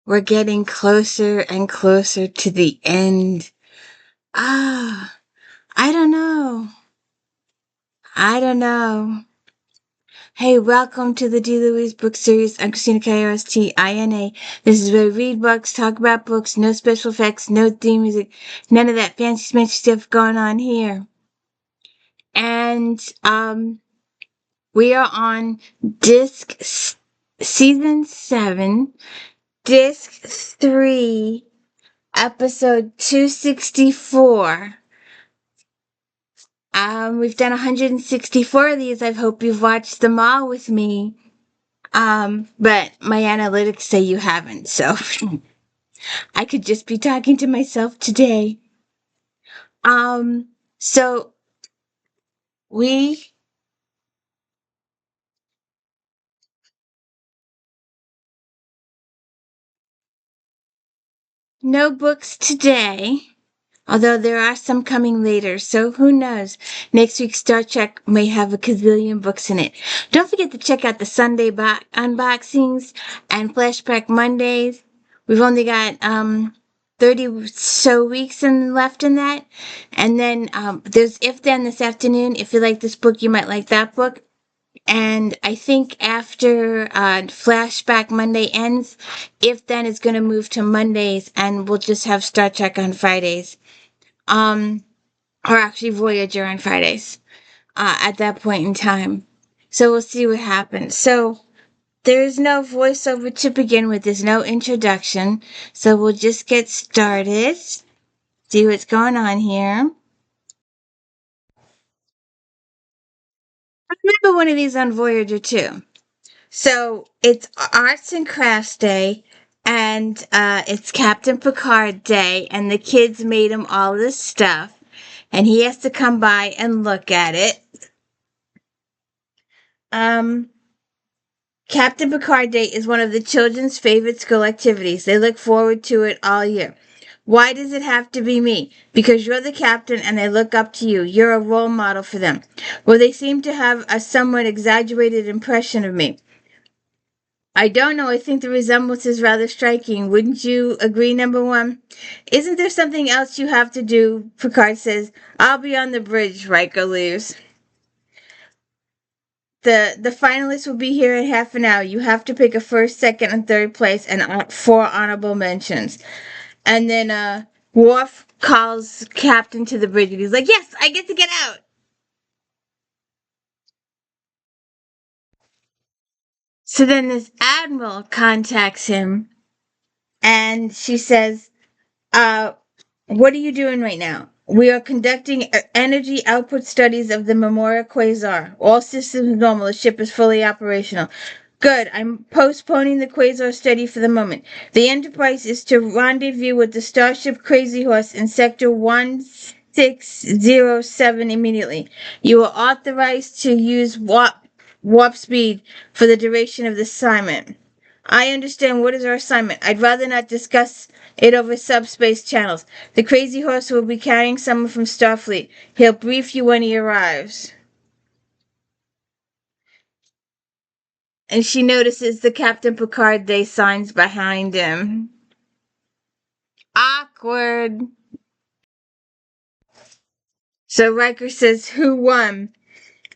We're getting closer and closer to the end. I don't know. I don't know. Hey, welcome to the D. Louise book series. I'm Christina K-R-S-T-I-N-A. This is where we read books, talk about books, no special effects, no theme music, none of that fancy smancy stuff going on here. And, we are on season 7, disc 3, episode 264. We've done 164 of these. I hope you've watched them all with me. But my analytics say you haven't, so I could just be talking to myself today. So we no books today. Although there are some coming later, so who knows? Next week's Star Trek may have a gazillion books in it. Don't forget to check out the Sunday unboxings and Flashback Mondays. We've only got 30 so weeks left in that. And then there's If Then this afternoon. If you like this book, you might like that book. And I think after Flashback Monday ends, If Then is going to move to Mondays, and we'll just have Star Trek on Fridays. Or actually Voyager on Fridays, at that point in time. So we'll see what happens. So there's no voiceover to begin with. There's no introduction. So we'll just get started. See what's going on here. I remember one of these on Voyager too. So it's Arts and Crafts Day, and it's Captain Picard Day, and the kids made him all this stuff, and he has to come by and look at it. Captain Picard Day is one of the children's favorite school activities. They look forward to it all year. Why does it have to be me? Because you're the captain and they look up to you. You're a role model for them. Well, they seem to have a somewhat exaggerated impression of me. I don't know. I think the resemblance is rather striking. Wouldn't you agree, number one? Isn't there something else you have to do? Picard says. I'll be on the bridge, Riker leaves. The finalists will be here in half an hour. You have to pick a first, second, and third place and 4 honorable mentions. And then Worf calls Captain to the bridge and he's like, yes, I get to get out. So then this admiral contacts him and she says, what are you doing right now? We are conducting energy output studies of the Memorial Quasar. All systems normal. The ship is fully operational. Good. I'm postponing the Quasar study for the moment. The Enterprise is to rendezvous with the Starship Crazy Horse in Sector 1607 immediately. You are authorized to use warp speed for the duration of the assignment. I understand. What is our assignment? I'd rather not discuss it over subspace channels. The Crazy Horse will be carrying someone from Starfleet. He'll brief you when he arrives. And she notices the Captain Picard Day signs behind him. Awkward. So Riker says, who won?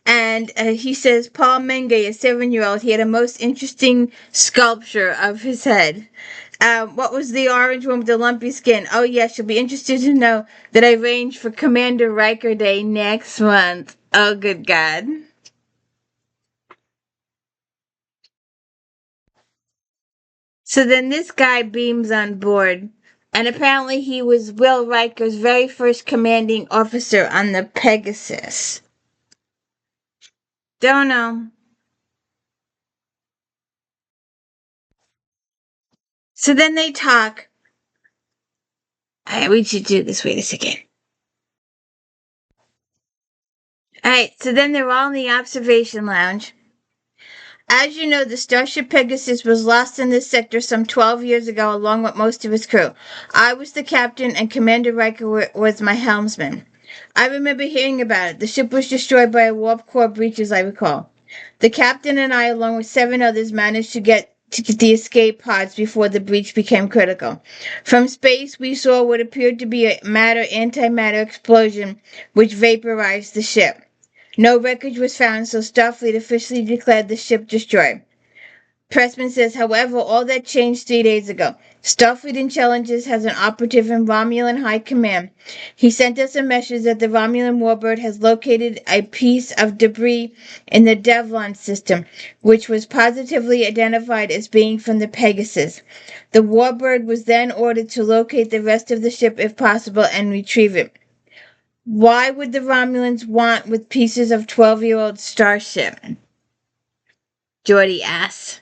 And he says, Paul Menge, a 7-year-old. He had a most interesting sculpture of his head. What was the orange one with the lumpy skin? Oh, yes, you'll be interested to know that I arranged for Commander Riker Day next month. Oh, good God. So then this guy beams on board. And apparently he was Will Riker's very first commanding officer on the Pegasus. Don't know. So then they talk. We should do this. Wait a second. Alright, so then they're all in the observation lounge. As you know, the Starship Pegasus was lost in this sector some 12 years ago along with most of its crew. I was the captain and Commander Riker was my helmsman. I remember hearing about it. The ship was destroyed by a warp core breach, as I recall. The captain and I, along with 7 others, managed to get to the escape pods before the breach became critical. From space, we saw what appeared to be a matter-antimatter explosion which vaporized the ship. No wreckage was found, so Starfleet officially declared the ship destroyed. Pressman says, however, all that changed 3 days ago. Starfleet Intelligence has an operative in Romulan High Command. He sent us a message that the Romulan warbird has located a piece of debris in the Devlon system, which was positively identified as being from the Pegasus. The warbird was then ordered to locate the rest of the ship if possible and retrieve it. Why would the Romulans want with pieces of 12-year-old starship? Geordi asks.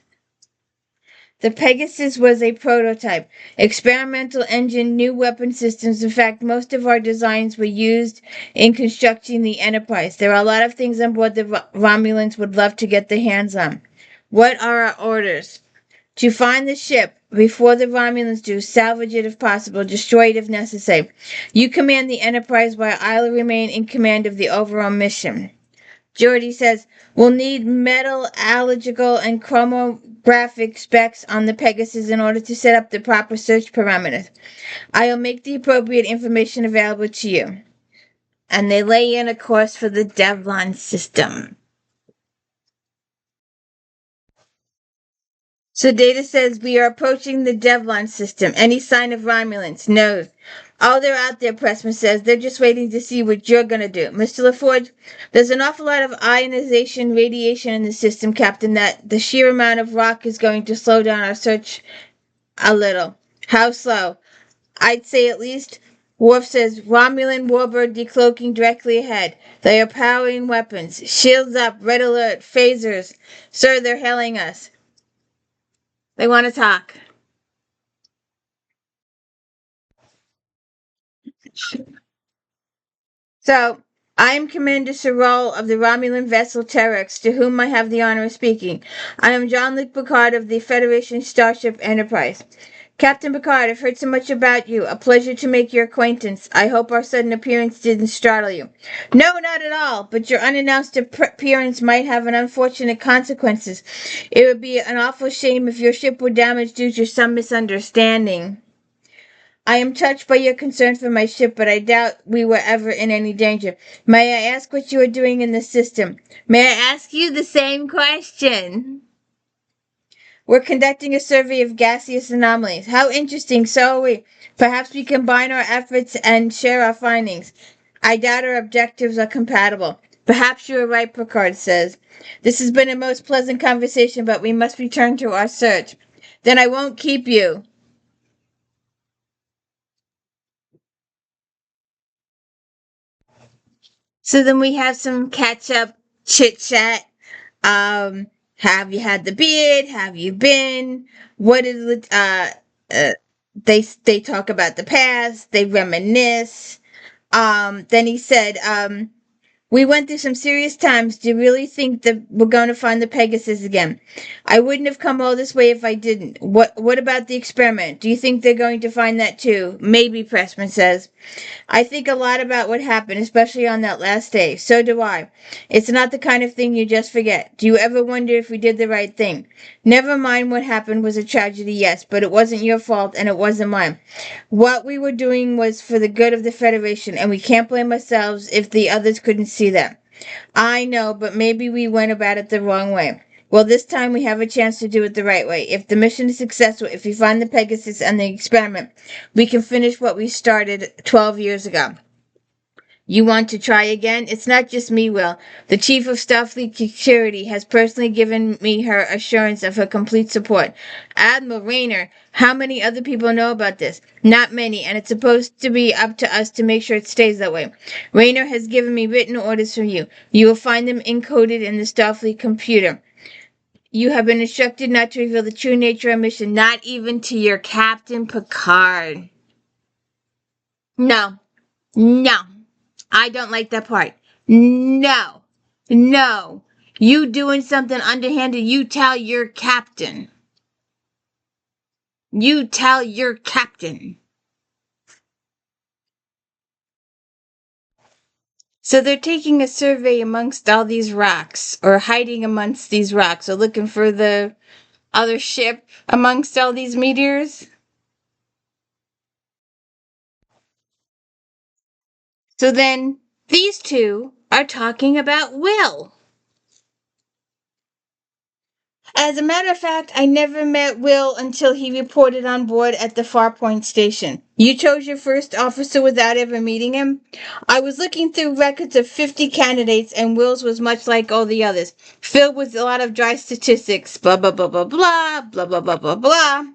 The Pegasus was a prototype, experimental engine, new weapon systems. In fact, most of our designs were used in constructing the Enterprise. There are a lot of things on board the Romulans would love to get their hands on. What are our orders? To find the ship before the Romulans do, salvage it if possible, destroy it if necessary. You command the Enterprise while I'll remain in command of the overall mission. Geordi says, we'll need metallurgical and chromographic specs on the Pegasus in order to set up the proper search parameters. I'll make the appropriate information available to you. And they lay in a course for the Devlon system. So Data says, we are approaching the Devlon system. Any sign of Romulans? No. Oh, they're out there, Pressman says. They're just waiting to see what you're going to do. Mr. LaForge, there's an awful lot of ionization radiation in the system, Captain, that the sheer amount of rock is going to slow down our search a little. How slow? I'd say at least. Worf says, Romulan warbird decloaking directly ahead. They are powering weapons. Shields up, red alert, phasers. Sir, they're hailing us. They want to talk. So, I am Commander Sorrel of the Romulan vessel Terex, to whom I have the honor of speaking. I am Jean-Luc Picard of the Federation Starship Enterprise. Captain Picard, I've heard so much about you. A pleasure to make your acquaintance. I hope our sudden appearance didn't startle you. No, not at all, but your unannounced appearance might have an unfortunate consequences. It would be an awful shame if your ship were damaged due to some misunderstanding. I am touched by your concern for my ship, but I doubt we were ever in any danger. May I ask what you are doing in the system? May I ask you the same question? We're conducting a survey of gaseous anomalies. How interesting, so are we. Perhaps we combine our efforts and share our findings. I doubt our objectives are compatible. Perhaps you are right, Picard says. This has been a most pleasant conversation, but we must return to our search. Then I won't keep you. So then we have some catch up chit chat. Have you had the beard? Have you been? What is it? Uh, they talk about the past. They reminisce. Then he said, we went through some serious times. Do you really think that we're going to find the Pegasus again? I wouldn't have come all this way if I didn't. What about the experiment? Do you think they're going to find that too? Maybe, Pressman says. I think a lot about what happened, especially on that last day. So do I. It's not the kind of thing you just forget. Do you ever wonder if we did the right thing? Never mind what happened was a tragedy, yes, but it wasn't your fault and it wasn't mine. What we were doing was for the good of the Federation, and we can't blame ourselves if the others couldn't see that. I know, but maybe we went about it the wrong way. Well, this time we have a chance to do it the right way. If the mission is successful, if we find the Pegasus and the experiment, we can finish what we started 12 years ago. You want to try again? It's not just me, Will. The Chief of Starfleet Security has personally given me her assurance of her complete support. Admiral Rayner, how many other people know about this? Not many, and it's supposed to be up to us to make sure it stays that way. Rayner has given me written orders from you. You will find them encoded in the Starfleet computer. You have been instructed not to reveal the true nature of our mission, not even to your Captain Picard. No. No. I don't like that part. No. No. You doing something underhanded, you tell your captain. You tell your captain. So they're taking a survey amongst all these rocks, or hiding amongst these rocks, or looking for the other ship amongst all these meteors. So then these two are talking about Will. As a matter of fact, I never met Will until he reported on board at the Farpoint station. You chose your first officer without ever meeting him? I was looking through records of 50 candidates, and Will's was much like all the others, filled with a lot of dry statistics. Blah, blah, blah, blah, blah, blah, blah, blah, blah, blah.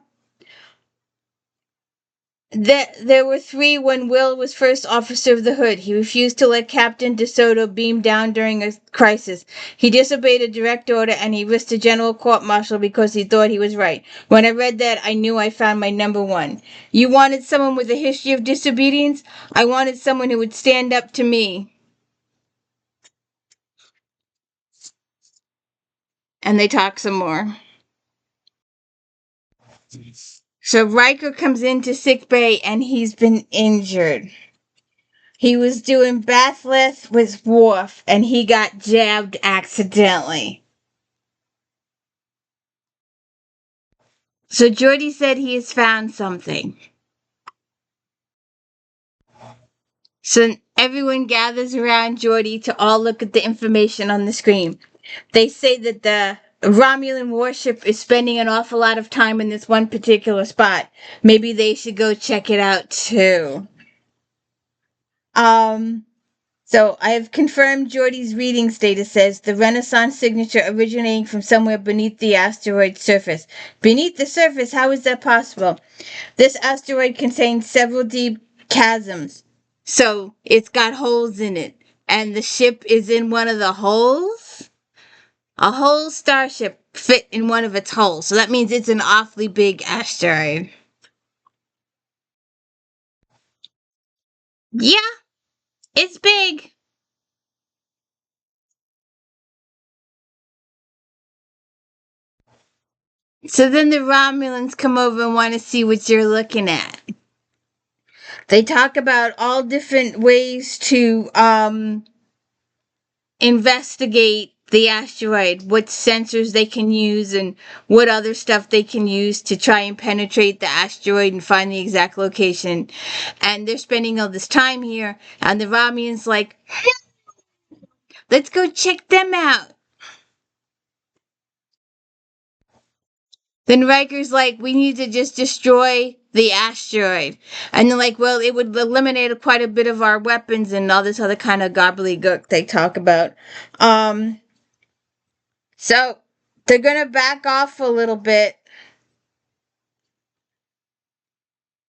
There were three when Will was first officer of the Hood. He refused to let Captain DeSoto beam down during a crisis. He disobeyed a direct order and he risked a general court-martial because he thought he was right. When I read that, I knew I found my number one. You wanted someone with a history of disobedience? I wanted someone who would stand up to me. And they talk some more. So Riker comes into sick bay and he's been injured. He was doing bath lifts with Worf and he got jabbed accidentally. So Geordi said he has found something. So everyone gathers around Geordi to all look at the information on the screen. They say that the Romulan warship is spending an awful lot of time in this one particular spot. Maybe they should go check it out too. So I have confirmed Geordi's reading status says the Renaissance signature originating from somewhere beneath the asteroid's surface. Beneath the surface? How is that possible? This asteroid contains several deep chasms. So it's got holes in it. And the ship is in one of the holes? A whole starship fit in one of its holes. So that means it's an awfully big asteroid. Yeah, it's big. So then the Romulans come over and want to see what you're looking at. They talk about all different ways to investigate the asteroid, what sensors they can use, and what other stuff they can use to try and penetrate the asteroid and find the exact location. And they're spending all this time here, and the Romulans like, let's go check them out. Then Riker's like, we need to just destroy the asteroid. And they're like, well, it would eliminate quite a bit of our weapons and all this other kind of gobbledygook they talk about. So they're going to back off a little bit.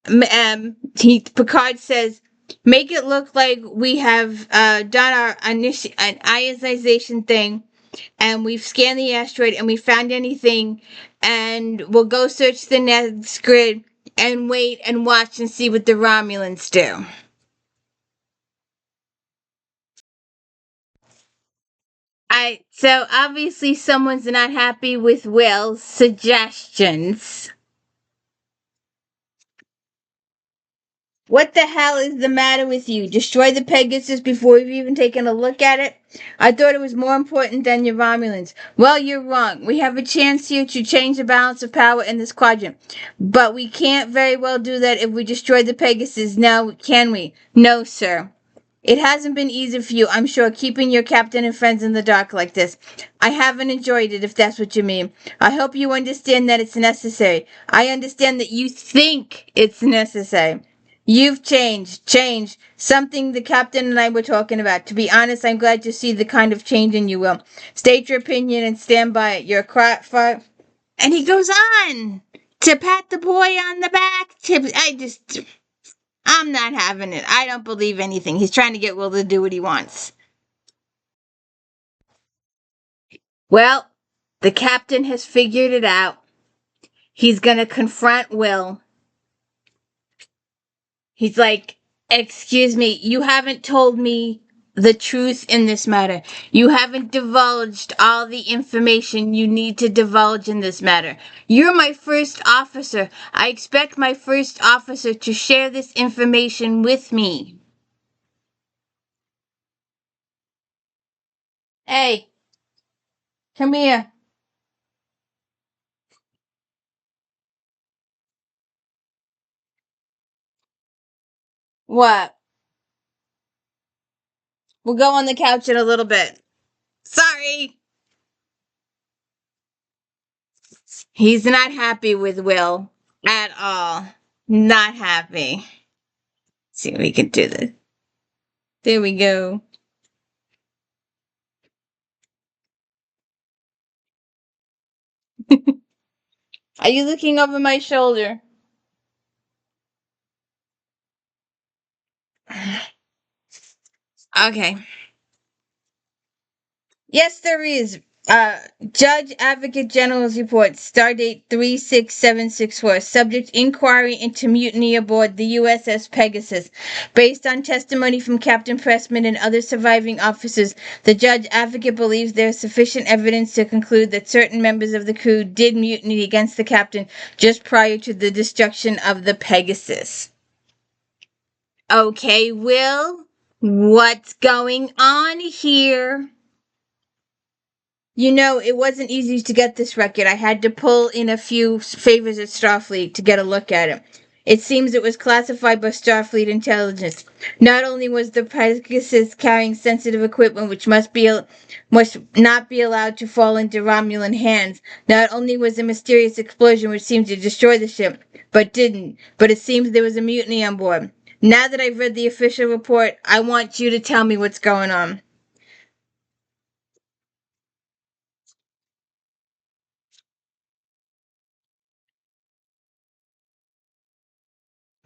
Picard says, make it look like we have done our ionization thing and we've scanned the asteroid and we found anything and we'll go search the next grid and wait and watch and see what the Romulans do. So obviously someone's not happy with Will's suggestions. What the hell is the matter with you? Destroy the Pegasus before you've even taken a look at it? I thought it was more important than your Romulans. Well, you're wrong. We have a chance here to change the balance of power in this quadrant. But we can't very well do that if we destroy the Pegasus now, can we? No, sir. It hasn't been easy for you, I'm sure, keeping your captain and friends in the dark like this. I haven't enjoyed it, if that's what you mean. I hope you understand that it's necessary. I understand that you think it's necessary. You've changed. Something the captain and I were talking about. To be honest, I'm glad to see the kind of change in you, Will. State your opinion and stand by it. You're a And he goes on to pat the boy on the back. I'm not having it. I don't believe anything. He's trying to get Will to do what he wants. Well, the captain has figured it out. He's going to confront Will. He's like, excuse me, you haven't told me the truth in this matter. You haven't divulged all the information you need to divulge in this matter. You're my first officer. I expect my first officer to share this information with me. Hey, come here. What? We'll go on the couch in a little bit. Sorry. He's not happy with Will at all. Not happy. Let's see if we can do this. There we go. Are you looking over my shoulder? Okay. Yes, there is. Judge Advocate General's report, stardate 36764, subject inquiry into mutiny aboard the USS Pegasus. Based on testimony from Captain Pressman and other surviving officers, the Judge Advocate believes there is sufficient evidence to conclude that certain members of the crew did mutiny against the captain just prior to the destruction of the Pegasus. Okay, Will, what's going on here? You know, it wasn't easy to get this record. I had to pull in a few favors at Starfleet to get a look at it. It seems it was classified by Starfleet intelligence. Not only was the Pegasus carrying sensitive equipment which must not be allowed to fall into Romulan hands, not only was a mysterious explosion which seemed to destroy the ship, but didn't. But it seems there was a mutiny on board. Now that I've read the official report, I want you to tell me what's going on.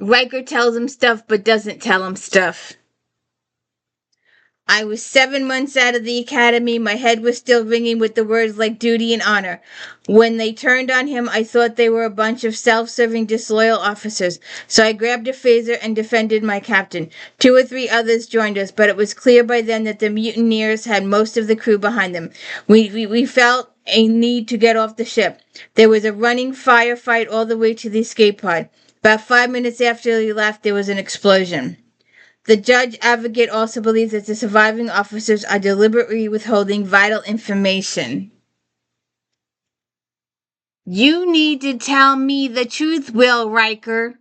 Riker tells him stuff but doesn't tell him stuff. I was 7 months out of the academy. My head was still ringing with the words like duty and honor. When they turned on him, I thought they were a bunch of self-serving, disloyal officers. So I grabbed a phaser and defended my captain. 2 or 3 others joined us, but it was clear by then that the mutineers had most of the crew behind them. We felt a need to get off the ship. There was a running firefight all the way to the escape pod. About 5 minutes after we left, there was an explosion. The judge advocate also believes that the surviving officers are deliberately withholding vital information. You need to tell me the truth, Will Riker.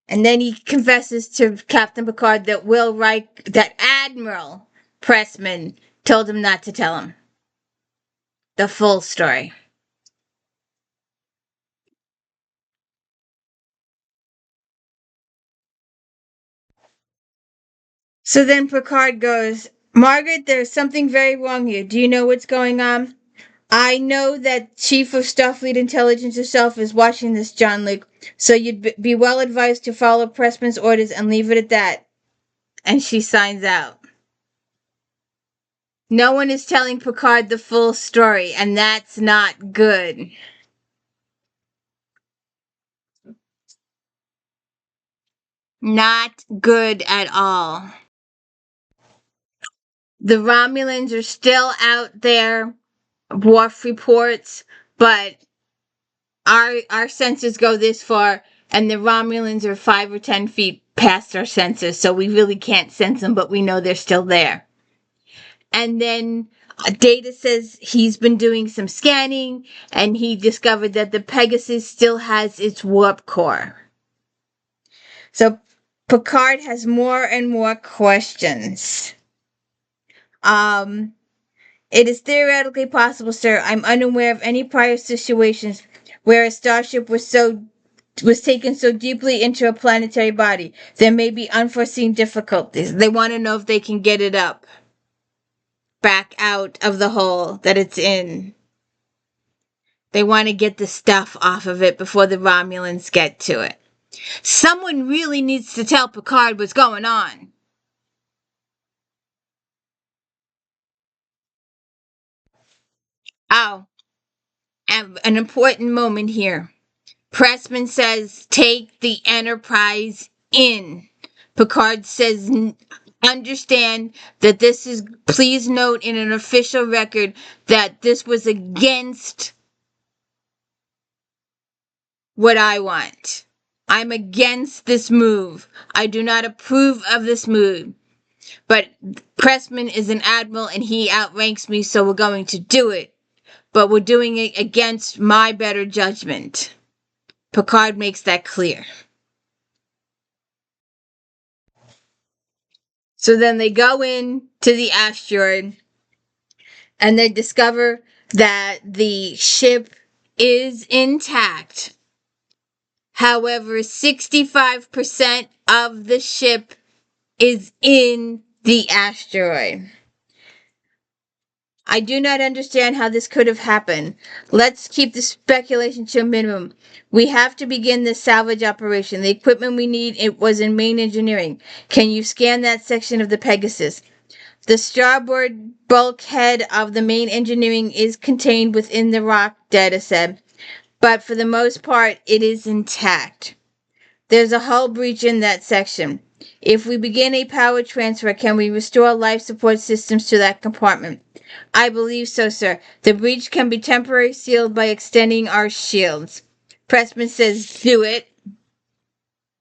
And then he confesses to Captain Picard that that Admiral Pressman told him not to tell him the full story. So then Picard goes, Margaret, there's something very wrong here. Do you know what's going on? I know that Chief of Starfleet Intelligence herself is watching this, John Luke, so you'd be well advised to follow Pressman's orders and leave it at that. And she signs out. No one is telling Picard the full story, and that's not good. Not good at all. The Romulans are still out there, Worf reports, but our sensors go this far, and the Romulans are 5 or 10 feet past our sensors, so we really can't sense them, but we know they're still there. And then Data says he's been doing some scanning, and he discovered that the Pegasus still has its warp core. So Picard has more and more questions. It is theoretically possible, sir. I'm unaware of any prior situations where a starship was taken so deeply into a planetary body. There may be unforeseen difficulties. They want to know if they can get it up, back out of the hole that it's in. They want to get the stuff off of it before the Romulans get to it. Someone really needs to tell Picard what's going on. Oh, and an important moment here. Pressman says, take the Enterprise in. Picard says, understand that this is, please note in an official record that this was against what I want. I'm against this move. I do not approve of this move. But Pressman is an admiral and he outranks me, so we're going to do it. but we're doing it against my better judgment. Picard makes that clear. So then they go in to the asteroid and they discover that the ship is intact. However, 65% of the ship is in the asteroid. I do not understand how this could have happened. Let's keep the speculation to a minimum. We have to begin the salvage operation. The equipment we need, it was in main engineering. Can you scan that section of the Pegasus? The starboard bulkhead of the main engineering is contained within the rock, Data said, but for the most part, it is intact. There's a hull breach in that section. If we begin a power transfer, can we restore life support systems to that compartment? I believe so, sir. The breach can be temporarily sealed by extending our shields. Pressman says, do it.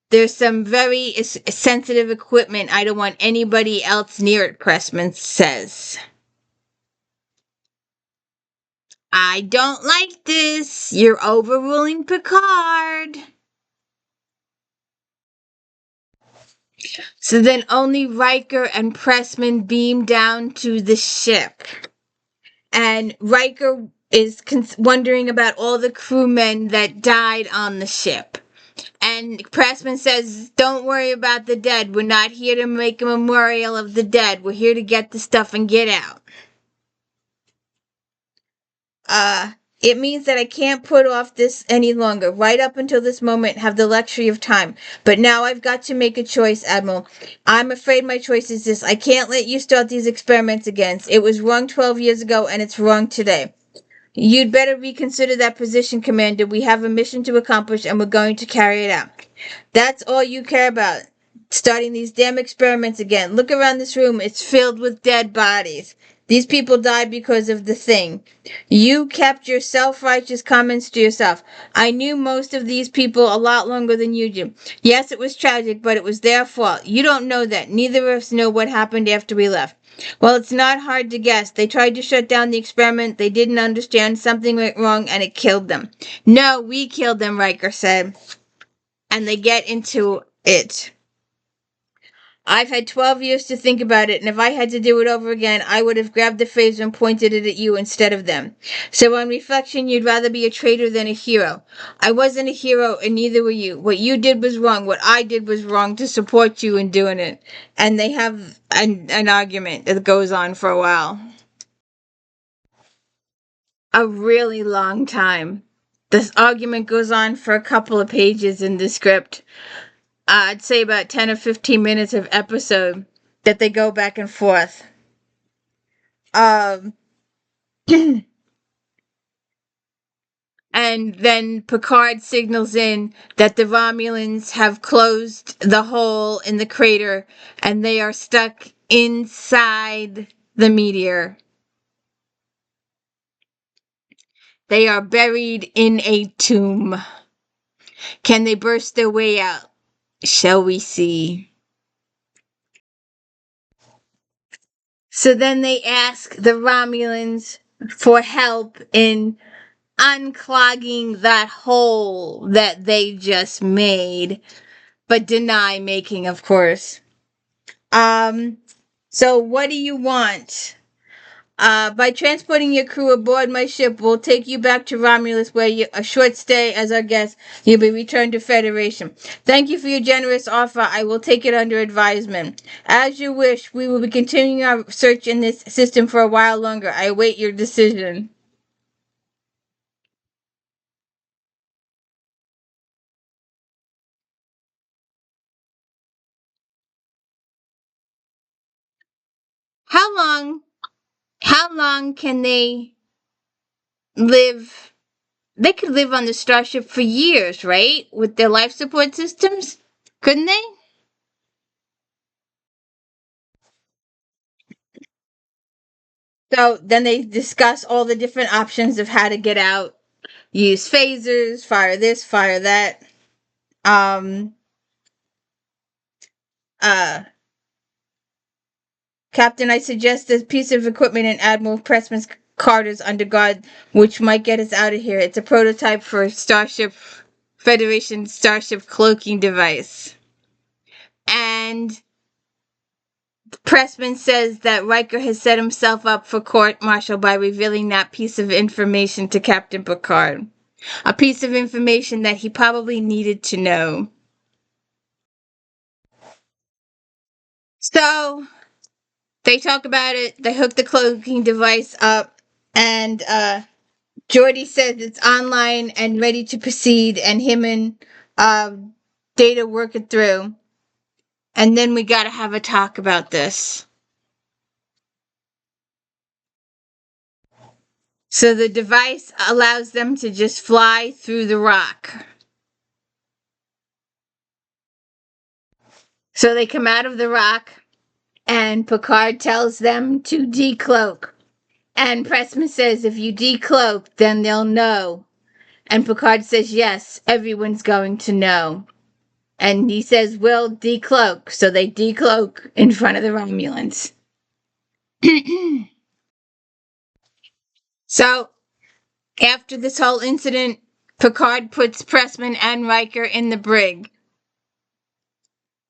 There's some very sensitive equipment. I don't want anybody else near it, Pressman says. I don't like this. You're overruling Picard. So then only Riker and Pressman beam down to the ship. And Riker is wondering about all the crewmen that died on the ship. And Pressman says, don't worry about the dead. We're not here to make a memorial of the dead. We're here to get the stuff and get out. It means that I can't put off this any longer. Right up until this moment, have the luxury of time. But now I've got to make a choice, Admiral. I'm afraid my choice is this. I can't let you start these experiments again. It was wrong 12 years ago, and it's wrong today. You'd better reconsider that position, Commander. We have a mission to accomplish, and we're going to carry it out. That's all you care about. Starting these damn experiments again. Look around this room. It's filled with dead bodies. These people died because of the thing. You kept your self-righteous comments to yourself. I knew most of these people a lot longer than you do. Yes, it was tragic, but it was their fault. You don't know that. Neither of us know what happened after we left. Well, it's not hard to guess. They tried to shut down the experiment. They didn't understand. Something went wrong, and it killed them. No, we killed them, Riker said. And they get into it. I've had 12 years to think about it, and if I had to do it over again, I would have grabbed the phaser and pointed it at you instead of them. So on reflection, you'd rather be a traitor than a hero. I wasn't a hero, and neither were you. What you did was wrong. What I did was wrong to support you in doing it. And they have an argument that goes on for a while. A really long time. This argument goes on for a couple of pages in the script. I'd say about 10 or 15 minutes of episode that they go back and forth. And then Picard signals in that the Romulans have closed the hole in the crater and they are stuck inside the meteor. They are buried in a tomb. Can they burst their way out? Shall we see? So then they ask the Romulans for help in unclogging that hole that they just made, but deny making, of course. So what do you want? By transporting your crew aboard my ship, we'll take you back to Romulus, where a short stay as our guest, you'll be returned to Federation. Thank you for your generous offer. I will take it under advisement. As you wish, we will be continuing our search in this system for a while longer. I await your decision. How long? How long can they live? They could live on the starship for years, right? With their life support systems? Couldn't they? So then they discuss all the different options of how to get out. Use phasers, fire this, fire that. Um, uh, Captain, I suggest this piece of equipment in Admiral Pressman's Carter's under guard, which might get us out of here. It's a prototype for Starship Federation Starship cloaking device. And Pressman says that Riker has set himself up for court-martial by revealing that piece of information to Captain Picard. A piece of information that he probably needed to know. So, they talk about it, they hook the cloaking device up, and Geordi says it's online and ready to proceed, and him and Data work it through. And then we gotta have a talk about this. So the device allows them to just fly through the rock. So they come out of the rock, and Picard tells them to decloak. And Pressman says, if you decloak, then they'll know. And Picard says, yes, everyone's going to know. And he says, we'll decloak. So they decloak in front of the Romulans. So, after this whole incident, Picard puts Pressman and Riker in the brig.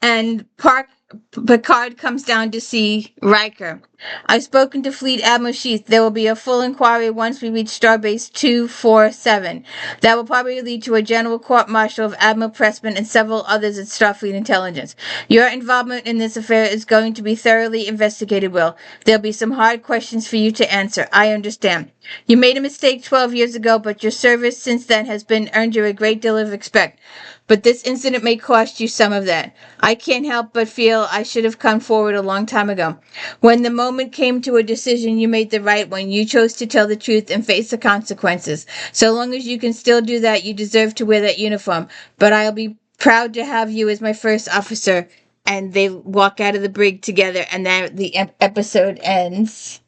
And Picard comes down to see Riker. I've spoken to Fleet Admiral Sheath. There will be a full inquiry once we reach Starbase 247. That will probably lead to a general court-martial of Admiral Pressman and several others at Starfleet Intelligence. Your involvement in this affair is going to be thoroughly investigated, Will. There'll be some hard questions for you to answer. I understand. You made a mistake 12 years ago, but your service since then has earned you a great deal of respect. But this incident may cost you some of that. I can't help but feel I should have come forward a long time ago. When the moment came to a decision, you made the right one. You chose to tell the truth and face the consequences. So long as you can still do that, you deserve to wear that uniform. But I'll be proud to have you as my first officer. And they walk out of the brig together, and then the episode ends.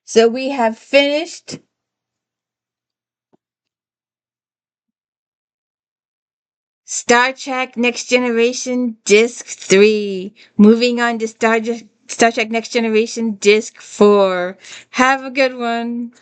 So we have finished Star Trek Next Generation Disc 3. Moving on to Star Trek Next Generation Disc 4. Have a good one.